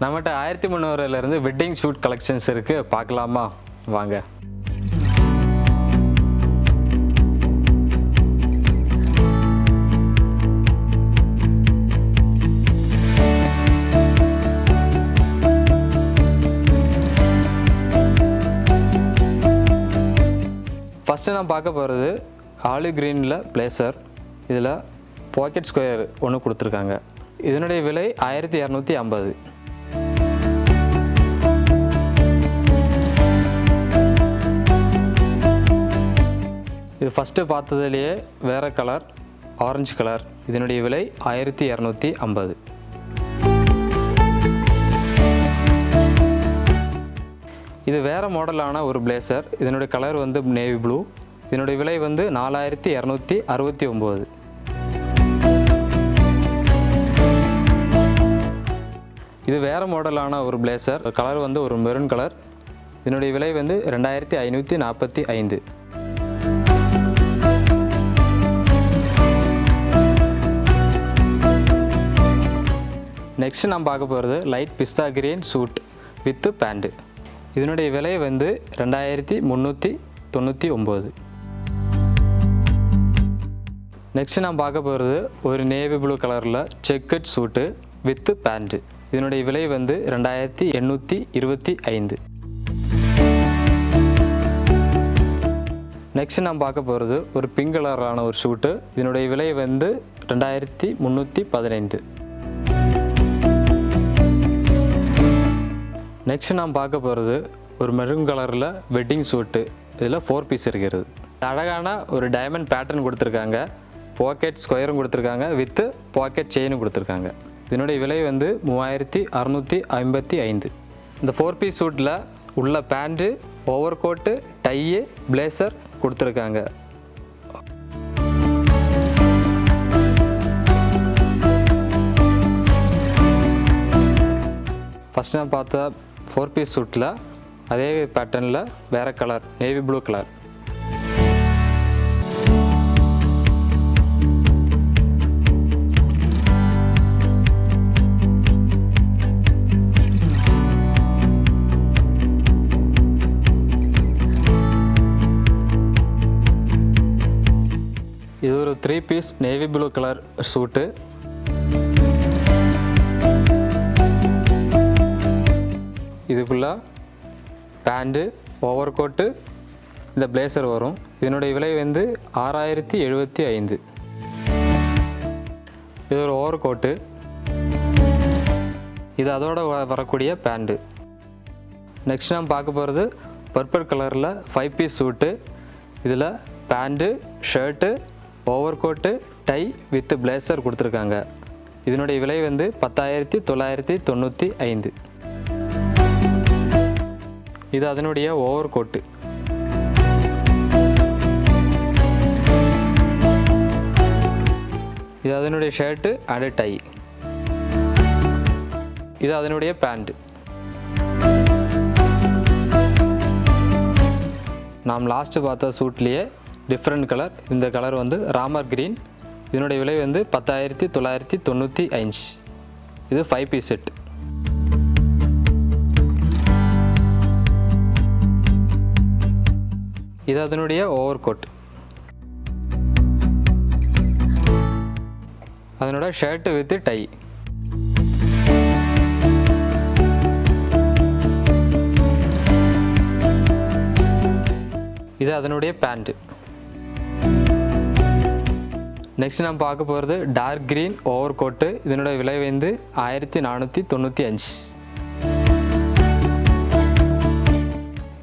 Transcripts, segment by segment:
நம்மகிட்ட 1300 wedding shoot collections இருக்குது, பார்க்கலாமா? வாங்க. ஃபஸ்ட்டு நான் பார்க்க போகிறது ஆலிவ் க்ரீனில் பிளேசர். இதில் பாக்கெட் ஸ்கொயர் ஒன்று கொடுத்துருக்காங்க. இதனுடைய விலை 1250. இது ஃபஸ்ட்டு பார்த்ததுலேயே வேறு கலர், ஆரஞ்சு கலர். இதனுடைய விலை 1250. இது வேறு மாடலான ஒரு பிளேசர். இதனுடைய கலர் வந்து நேவி ப்ளூ. இதனுடைய விலை வந்து 4269. இது வேறு மாடலான ஒரு பிளேசர். கலர் வந்து ஒரு மெரூன் கலர். இதனுடைய விலை வந்து 2545. நெக்ஸ்ட் நான் பார்க்க போகிறது லைட் பிஸ்தா கிரீன் சூட் வித் பேண்ட்டு. இதனுடைய விலை வந்து 2399. நெக்ஸ்ட் நான் பார்க்க போகிறது ஒரு நேவி ப்ளூ கலரில் செக்கட் சூட்டு வித்து பேண்ட்டு. இதனுடைய விலை வந்து 2825. நெக்ஸ்ட் நான் பார்க்க போகிறது ஒரு பிங்க் கலரான ஒரு ஷூட்டு. இதனுடைய விலை வந்து 2315. நெக்ஸ்ட் நான் பார்க்க போகிறது ஒரு மெரூன் கலரில் வெட்டிங் சூட்டு. இதில் 4 பீஸ் இருக்கிறது. அழகான ஒரு டைமண்ட் பேட்டர்ன் கொடுத்துருக்காங்க. பாக்கெட் ஸ்கொயரும் கொடுத்துருக்காங்க, வித்து பாக்கெட் செயினும் கொடுத்துருக்காங்க. இதனுடைய விலை வந்து 3655. இந்த 4 பீஸ் சூட்டில் உள்ள pant, over coat, tie, blazer கொடுத்துருக்காங்க. ஃபஸ்ட் நான் பார்த்த 4 பீஸ் சூட்டில் அதே பேட்டர்னில் வேறு கலர், நேவி ப்ளூ கலர். இது ஒரு 3 பீஸ் நேவி ப்ளூ கலர் சூட்டு. இதுக்குள்ள பேண்ட்டு, ஓவர் கோட்டு, இந்த பிளேசர் வரும். இதனுடைய விலை வந்து 6075. இது ஒரு ஓவர் கோட்டு. இது அதோட வரக்கூடிய பேண்ட்டு. நெக்ஸ்ட் நாம் பார்க்க போகிறது பர்பிள் கலரில் 5 பீஸ் சூட்டு. இதில் pant, shirt, over coat, tie with blazer கொடுத்துருக்காங்க. இதனுடைய விலை வந்து 10995. இது அதனுடைய ஓவர் கோட்டு. இது அதனுடைய ஷர்ட்டு அண்ட் டை. இது அதனுடைய பேண்ட். நாம் லாஸ்ட்டு பார்த்த சூட்லேயே டிஃப்ரெண்ட் கலர். இந்த கலர் வந்து ராமர் கிரீன். இதனுடைய விலை வந்து 10995. இது 5 பீஸ் செட். இது அதனுடைய ஓவர் கோட். அதனோட ஷர்ட்டு வித் டை. இது அதனுடைய பேண்ட். நெக்ஸ்ட் நம்ம பார்க்க போகிறது டார்க் கிரீன் ஓவர் கோட்டு. இதனுடைய விலை வந்து 1495.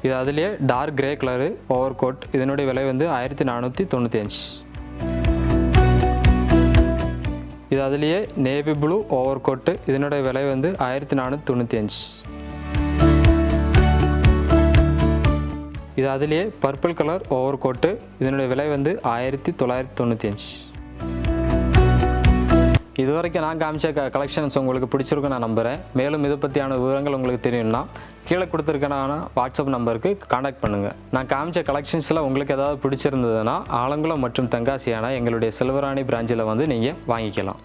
இது அதுலேயே dark grey colour over coat. இதனுடைய விலை வந்து 1495. இது அதுலேயே நேவி ப்ளூ ஓவர் கோட்டு. இதனுடைய விலை வந்து 1495. இது அதுலேயே பர்பிள் கலர் ஓவர் கோட்டு. இதனுடைய விலை வந்து 1995. இது வரைக்கும் நான் காமிச்ச கலெக்ஷன்ஸ் உங்களுக்கு பிடிச்சிருக்குன்னு நான் நம்புகிறேன். மேலும் இதை பற்றியான விவரங்கள் உங்களுக்கு தெரியும்னா கீழே கொடுத்துருக்கான வாட்ஸ்அப் நம்பருக்கு காண்டாக்ட் பண்ணுங்கள். நான் காமிச்ச கலெக்ஷன்ஸில் உங்களுக்கு ஏதாவது பிடிச்சிருந்ததுன்னா ஆலங்குளம் மற்றும் தென்காசியான எங்களுடைய செல்வராணி பிரான்ச்சில் வந்து நீங்கள் வாங்கிக்கலாம்.